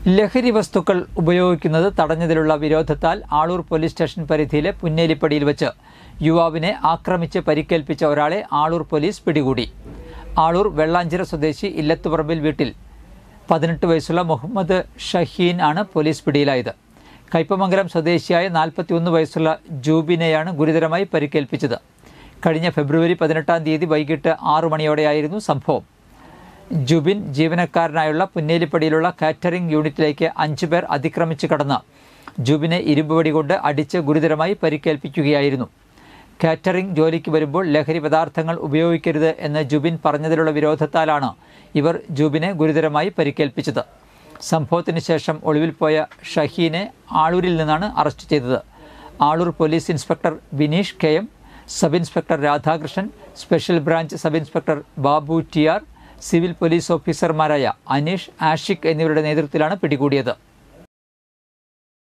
ലഹരി വസ്തുക്കൾ ഉപയോഗിക്കുന്നത് തടഞ്ഞതിലുള്ള വിരോധത്താൽ ആളൂർ പോലീസ് സ്റ്റേഷൻ പരിധിയിലെ പുന്നേലിപ്പടിയിൽ വെച്ച് യുവാവിനെ ആക്രമിച്ച് പരിക്കേൽപ്പിച്ച ഒരാളെ ആളൂർ പോലീസ് പിടികൂടി. ആളൂർ വെള്ളാഞ്ചിറ സ്വദേശി ഇല്ലത്തുപറമ്പിൽ വീട്ടിൽ 18 വയസ്സുള്ള മുഹമ്മദ് ഷഹീൻ ആണ് പോലീസ് പിടിയിലായത്. കയ്പമംഗലം സ്വദേശിയായ 41 വയസ്സുള്ള ജൂബിനെയാണ് ഗുരുതരമായി പരിക്കേൽപ്പിച്ചത്. കഴിഞ്ഞ ഫെബ്രുവരി 18-ാം തീയതി വൈകിട്ട് 6 മണിയോടെയായിരുന്നു സംഭവം. ജുബിൻ ജീവനക്കാരനായുള്ള പുന്നേലിപ്പടിയിലുള്ള കാറ്ററിംഗ് യൂണിറ്റിലേക്ക് 5 പേർ അതിക്രമിച്ച് കടന്ന് ജുബിനെ ഇരുമ്പുവടി കൊണ്ട് അടിച്ച് ഗുരുതരമായി പരിക്കേൽപ്പിക്കുകയായിരുന്നു. കാറ്ററിംഗ് ജോലിക്ക് വരുമ്പോൾ ലഹരി പദാർത്ഥങ്ങൾ ഉപയോഗിക്കരുത് എന്ന് ജുബിൻ പറഞ്ഞതിലുള്ള വിരോധത്താലാണ് ഇവർ ജുബിനെ ഗുരുതരമായി പരിക്കേൽപ്പിച്ചത്. സംഭവത്തിന് ശേഷം ഒളിവിൽ പോയ ഷഹീനെ ആളൂരിൽ നിന്നാണ് അറസ്റ്റ് ചെയ്തത്. Aloor police inspector Bineesh KM, sub inspector Radhakrishnan, special branch sub inspector Babu TR, civil police ഓഫീസർമാരായ അനീഷ്, ആഷിഖ് എന്നിവരുടെ നേതൃത്വത്തിലാണ് പിടികൂടിയത്.